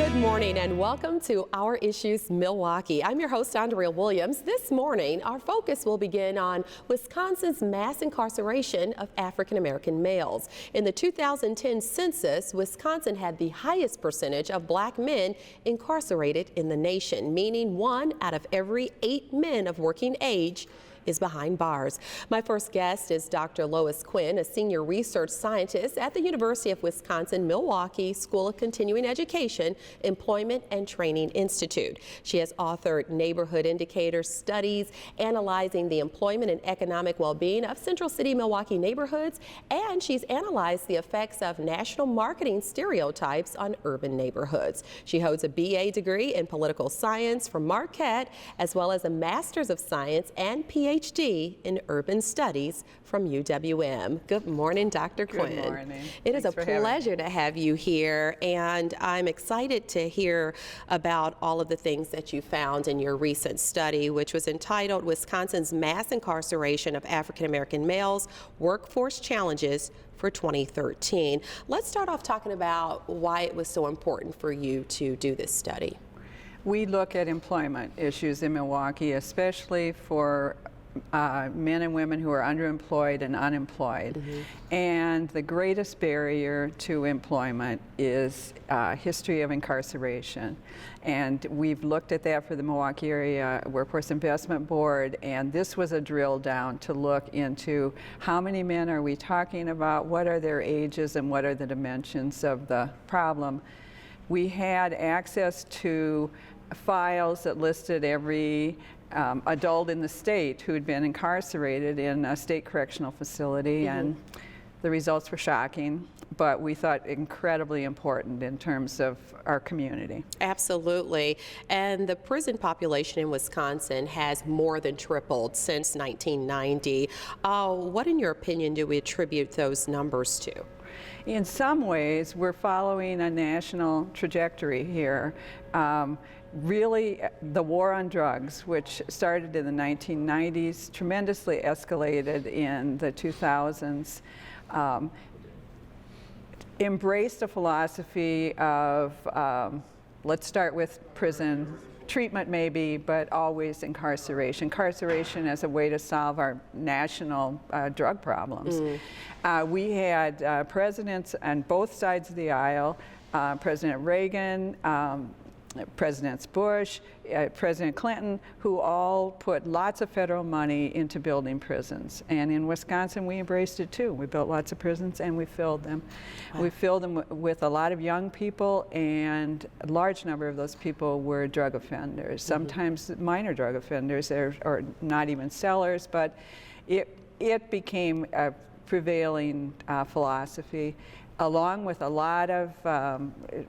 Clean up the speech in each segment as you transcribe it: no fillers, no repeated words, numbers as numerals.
Good morning and welcome to Our Issues Milwaukee. I'm your host, Andrea Williams. This morning, our focus will begin on Wisconsin's mass incarceration of African American males. In the 2010 census, Wisconsin had the highest percentage of black men incarcerated in the nation, meaning 1 out of every 8 men of working age is behind bars. My first guest is Dr. Lois Quinn, a senior research scientist at the University of Wisconsin-Milwaukee School of Continuing Education, Employment and Training Institute. She has authored neighborhood indicator studies analyzing the employment and economic well-being of Central City Milwaukee neighborhoods, and she's analyzed the effects of national marketing stereotypes on urban neighborhoods. She holds a BA degree in political science from Marquette, as well as a Master's of Science and Ph.D. in Urban Studies from UW-M. Good morning, Dr. Quinn. Good morning. It is a pleasure to have you here, and I'm excited to hear about all of the things that you found in your recent study, which was entitled Wisconsin's Mass Incarceration of African American Males, Workforce Challenges for 2013. Let's start off talking about why it was so important for you to do this study. We look at employment issues in Milwaukee, especially for men and women who are underemployed and unemployed. And the greatest barrier to employment is history of incarceration. And we've looked at that for the Milwaukee Area Workforce Investment Board, and this was a drill down to look into how many men are we talking about, what are their ages, and what are the dimensions of the problem. We had access to files that listed every adult in the state who had been incarcerated in a state correctional facility, and the results were shocking, but we thought incredibly important in terms of our community. Absolutely. And the prison population in Wisconsin has more than tripled since 1990. What, in your opinion, do we attribute those numbers to? In some ways, we're following a national trajectory here. Really, the war on drugs, which started in the 1990s, tremendously escalated in the 2000s, embraced a philosophy of, let's start with prison treatment maybe, but always incarceration. Incarceration as a way to solve our national drug problems. We had presidents on both sides of the aisle, President Reagan, Presidents Bush, President Clinton, who all put lots of federal money into building prisons. And in Wisconsin, we embraced it too. We built lots of prisons and we filled them. Wow. We filled them with a lot of young people, and a large number of those people were drug offenders, sometimes minor drug offenders, or not even sellers, but it became a prevailing philosophy, along with a lot of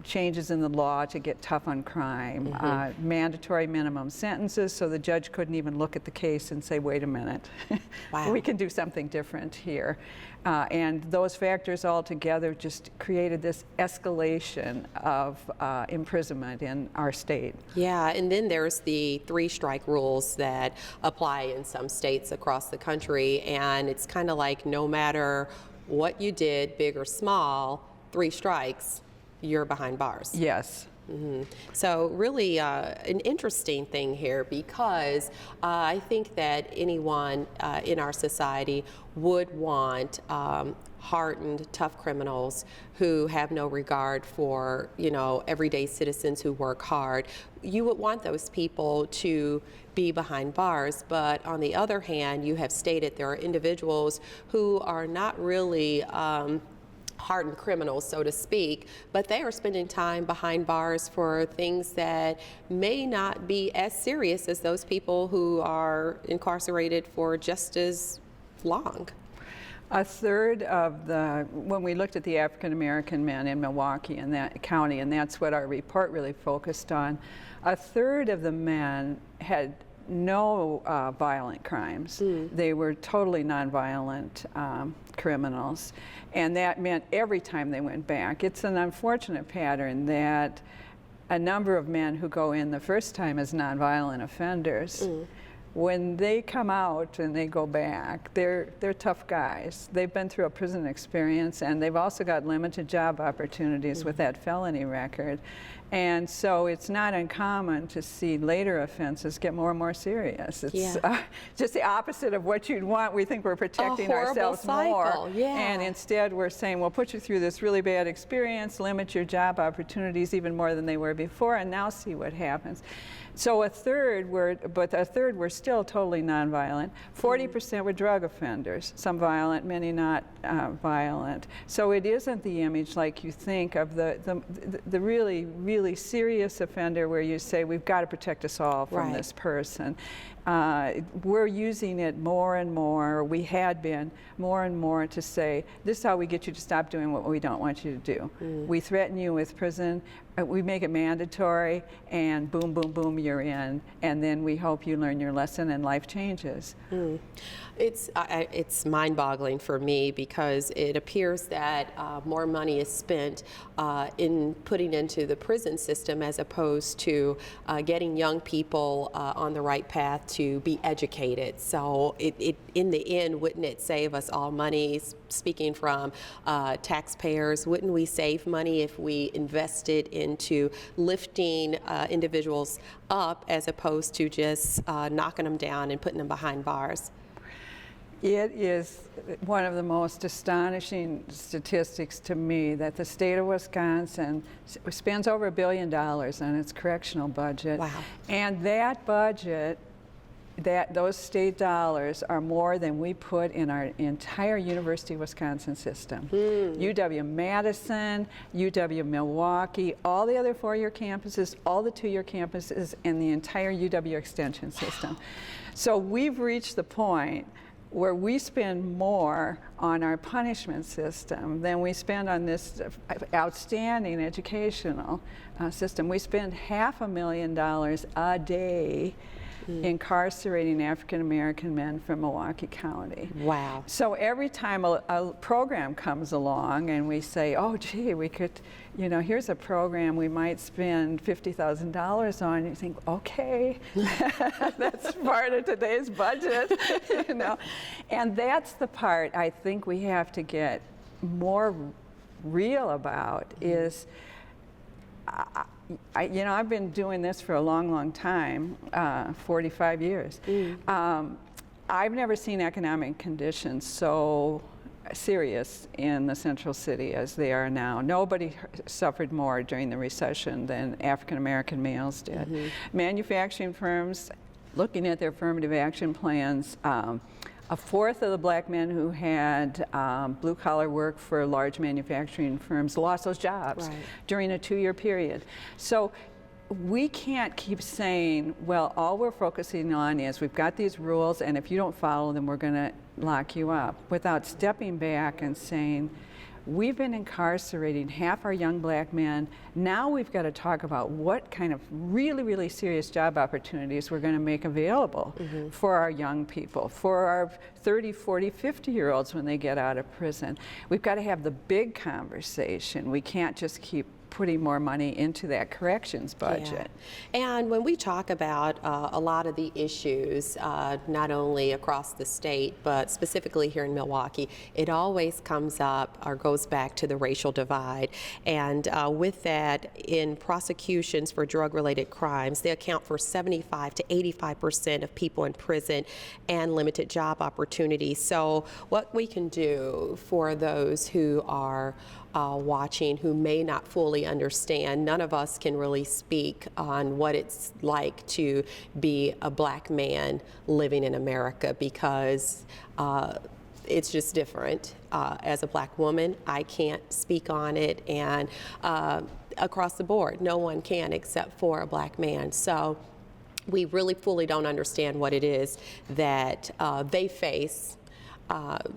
changes in the law to get tough on crime, mandatory minimum sentences, so the judge couldn't even look at the case and say, wait a minute, wow. We can do something different here. And those factors all together just created this escalation of imprisonment in our state. Yeah, and then there's the 3-strike rules that apply in some states across the country, and it's kind of like no matter what you did, big or small, 3 strikes, you're behind bars. Yes. So really an interesting thing here, because I think that anyone in our society would want hardened, tough criminals who have no regard for, everyday citizens who work hard. You would want those people to be behind bars, but on the other hand, you have stated there are individuals who are not really hardened criminals, so to speak, but they are spending time behind bars for things that may not be as serious as those people who are incarcerated for just as long. A third of when we looked at the African American men in Milwaukee and that county, and that's what our report really focused on, a third of the men had no violent crimes. They were totally nonviolent criminals, and that meant every time they went back. It's an unfortunate pattern that a number of men who go in the first time as nonviolent offenders when they come out and they go back, they're tough guys. They've been through a prison experience, and they've also got limited job opportunities with that felony record. And so it's not uncommon to see later offenses get more and more serious. It's just the opposite of what you'd want. We think we're protecting ourselves more. And instead we're saying, well, put you through this really bad experience, limit your job opportunities even more than they were before, and now see what happens. So a third were still totally nonviolent. 40% were drug offenders, some violent, many not violent. So it isn't the image like you think of the really, really serious offender where you say, we've got to protect us all from this person. We're using it more and more, we had been more and more, to say, this is how we get you to stop doing what we don't want you to do. We threaten you with prison, we make it mandatory, and boom, boom, boom, you're in. And then we hope you learn your lesson and life changes. It's mind-boggling for me, because it appears that more money is spent in putting into the prison system as opposed to getting young people on the right path to be educated. So in the end, wouldn't it save us all money? Speaking from taxpayers, wouldn't we save money if we invested into lifting individuals up as opposed to just knocking them down and putting them behind bars? It is one of the most astonishing statistics to me that the state of Wisconsin spends over $1 billion on its correctional budget. Wow. And that budget, those state dollars are more than we put in our entire University of Wisconsin system. UW-Madison, UW-Milwaukee, all the other 4-year campuses, all the 2-year campuses, and the entire UW extension system. So we've reached the point where we spend more on our punishment system than we spend on this outstanding educational system. We spend $500,000 a day incarcerating African American men from Milwaukee County. Wow. So every time a program comes along and we say, oh gee, we could, you know, here's a program we might spend $50,000 on, you think, okay, that's part of today's budget, you know. And that's the part I think we have to get more real about is, you know, I've been doing this for a long, long time, 45 years. I've never seen economic conditions so serious in the central city as they are now. Nobody suffered more during the recession than African American males did. Manufacturing firms, looking at their affirmative action plans, a fourth of the black men who had blue-collar work for large manufacturing firms lost those jobs during a 2-year period. So we can't keep saying, well, all we're focusing on is we've got these rules, and if you don't follow them, we're going to lock you up, without stepping back and saying, we've been incarcerating half our young black men. Now we've got to talk about what kind of really, really serious job opportunities we're going to make available for our young people, for our 30, 40, 50-year-olds when they get out of prison. We've got to have the big conversation. We can't just keep putting more money into that corrections budget. And when we talk about a lot of the issues, not only across the state, but specifically here in Milwaukee, it always comes up or goes back to the racial divide. And with that, in prosecutions for drug-related crimes, they account for 75 to 85% of people in prison and limited job opportunities. So what we can do for those who are watching who may not fully understand, none of us can really speak on what it's like to be a black man living in America, because it's just different. As a black woman, I can't speak on it, and across the board, no one can except for a black man. So we really fully don't understand what it is that they face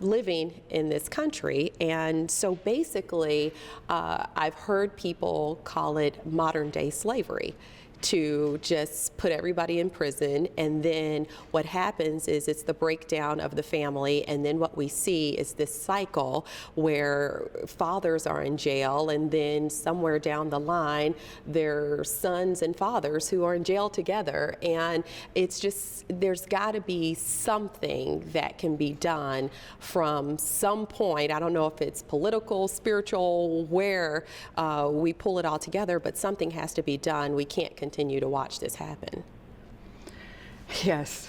living in this country. And so basically, I've heard people call it modern day slavery. to just put everybody in prison, and then what happens is it's the breakdown of the family, and then what we see is this cycle where fathers are in jail, and then somewhere down the line there are sons and fathers who are in jail together, and it's just, there's got to be something that can be done from some point. I don't know if it's political, spiritual, where we pull it all together, but something has to be done. We can't continue to watch this happen. Yes.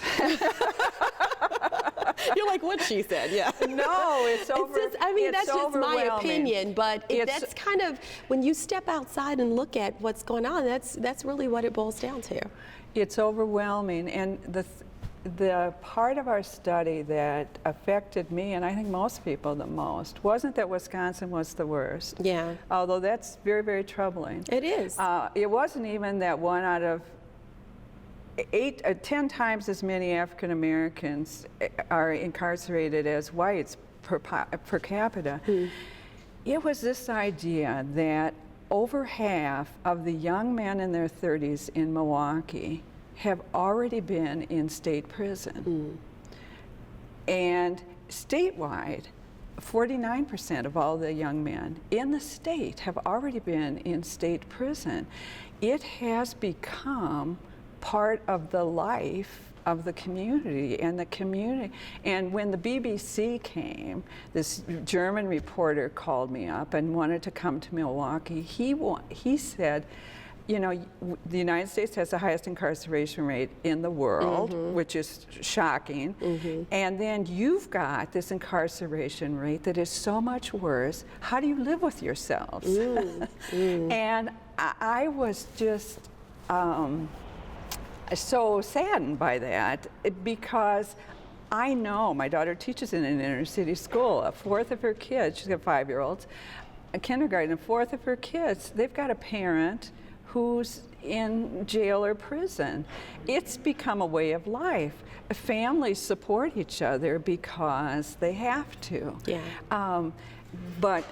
You're like what she said, yeah. No, it's over. It's just, I mean, that's just my opinion, but that's kind of, when you step outside and look at what's going on, that's really what it boils down to. It's overwhelming, and the part of our study that affected me, and I think most people the most, wasn't that Wisconsin was the worst. Yeah. Although that's very, very troubling. It is. It wasn't even that 1 out of 10 times as many African Americans are incarcerated as whites per capita. It was this idea that over half of the young men in their 30s in Milwaukee have already been in state prison. And statewide, 49% of all the young men in the state have already been in state prison. It has become part of the life of the community, and when the BBC came, this German reporter called me up and wanted to come to Milwaukee. He said, you know, the United States has the highest incarceration rate in the world, which is shocking. And then you've got this incarceration rate that is so much worse. How do you live with yourselves? And I was just so saddened by that, because I know my daughter teaches in an inner city school. A fourth of her kids, she's got 5-year-olds, a kindergarten, a fourth of her kids, they've got a parent who's in jail or prison. It's become a way of life. Families support each other because they have to. Yeah. But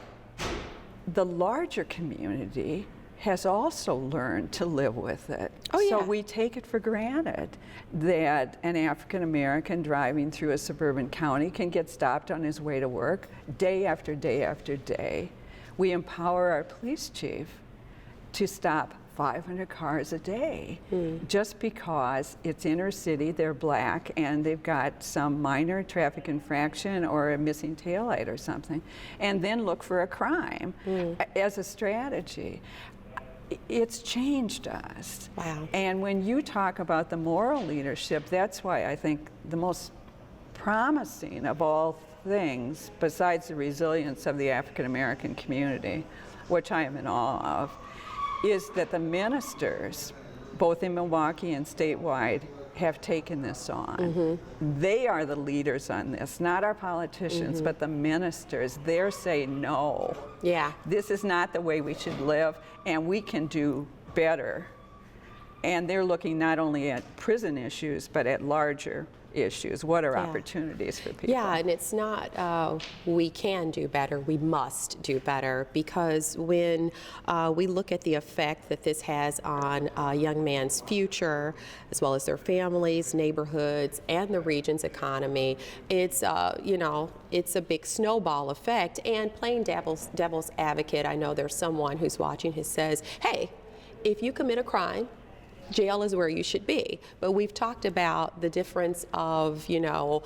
the larger community has also learned to live with it. Oh, yeah. So we take it for granted that an African American driving through a suburban county can get stopped on his way to work day after day after day. We empower our police chief to stop 500 cars a day just because it's inner city, they're black, and they've got some minor traffic infraction or a missing taillight or something, and then look for a crime as a strategy. It's changed us. Wow. And when you talk about the moral leadership, that's why I think the most promising of all things, besides the resilience of the African American community, which I am in awe of, is that the ministers, both in Milwaukee and statewide, have taken this on. They are the leaders on this, not our politicians, but the ministers. They're saying, no, this is not the way we should live, and we can do better. And they're looking not only at prison issues, but at larger issues. What are opportunities for people? Yeah, and it's not we can do better, we must do better, because when we look at the effect that this has on a young man's future, as well as their families, neighborhoods, and the region's economy, it's, you know, it's a big snowball effect. And playing devil's advocate, I know there's someone who's watching who says, hey, if you commit a crime, jail is where you should be. But we've talked about the difference of, you know,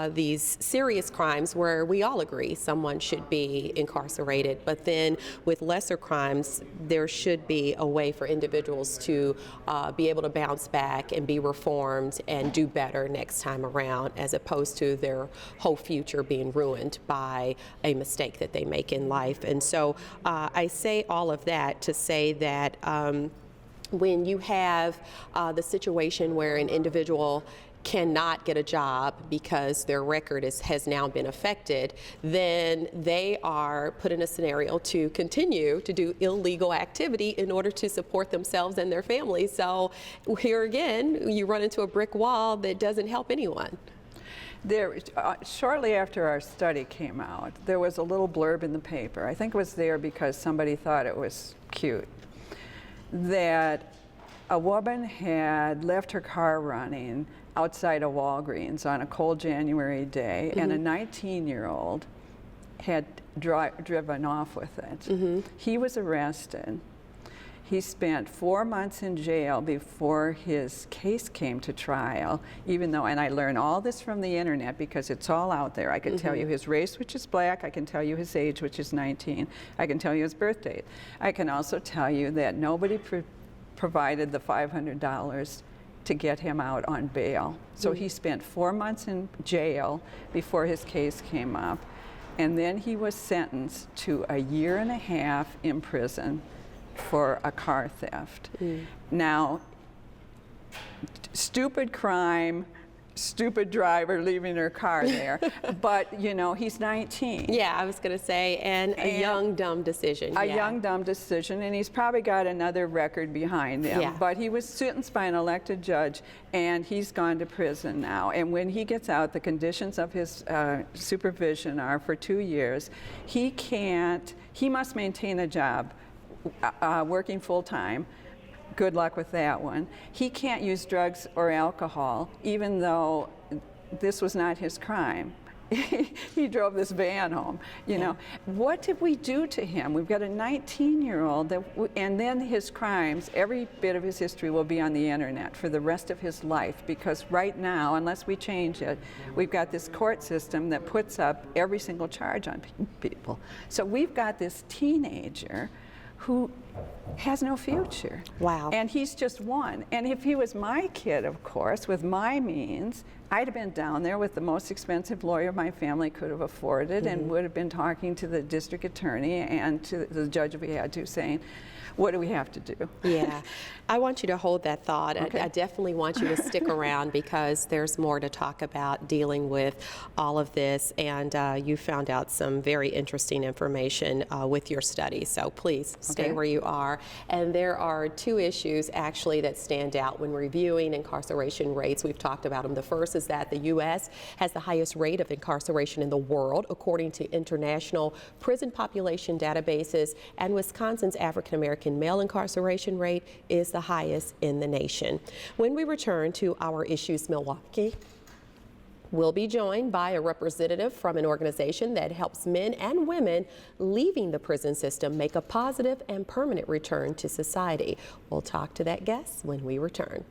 these serious crimes where we all agree someone should be incarcerated. But then with lesser crimes, there should be a way for individuals to be able to bounce back and be reformed and do better next time around, as opposed to their whole future being ruined by a mistake that they make in life. And so I say all of that to say that when you have the situation where an individual cannot get a job because their record has now been affected, then they are put in a scenario to continue to do illegal activity in order to support themselves and their families. So here again, you run into a brick wall that doesn't help anyone. There, shortly after our study came out, there was a little blurb in the paper. I think it was there because somebody thought it was cute, that A woman had left her car running outside of Walgreens on a cold January day, and a 19-year-old had driven off with it. He was arrested. He spent 4 months in jail before his case came to trial, even though, and I learned all this from the internet because it's all out there. I can tell you his race, which is black. I can tell you his age, which is 19. I can tell you his birth date. I can also tell you that nobody provided the $500 to get him out on bail. So he spent 4 months in jail before his case came up. And then he was sentenced to 1.5 years in prison for a car theft. Now, stupid crime, stupid driver leaving her car there, but you know, he's 19. Yeah, I was going to say, and a young, dumb decision. A young, dumb decision, and he's probably got another record behind him. But he was sentenced by an elected judge, and he's gone to prison now. And when he gets out, the conditions of his supervision are for 2 years. He must maintain a job, working full-time. Good luck with that one. He can't use drugs or alcohol, even though this was not his crime. He drove this van home. You know, what did we do to him? We've got a 19-year-old, and then his crimes, every bit of his history will be on the internet for the rest of his life, because right now, unless we change it, we've got this court system that puts up every single charge on people. So we've got this teenager who has no future. Wow. And he's just one. And if he was my kid, of course, with my means, I'd have been down there with the most expensive lawyer my family could have afforded and would have been talking to the district attorney and to the judge if we had to, saying, what do we have to do? Yeah, I want you to hold that thought. Okay. I definitely want you to stick around because there's more to talk about dealing with all of this, and you found out some very interesting information with your study, so please stay where you are. And there are 2 issues actually that stand out when reviewing incarceration rates. We've talked about them. The first is that the U.S. has the highest rate of incarceration in the world according to international prison population databases, and Wisconsin's African-American male incarceration rate is the highest in the nation. When we return to Our Issues Milwaukee, we'll be joined by a representative from an organization that helps men and women leaving the prison system make a positive and permanent return to society. We'll talk to that guest when we return.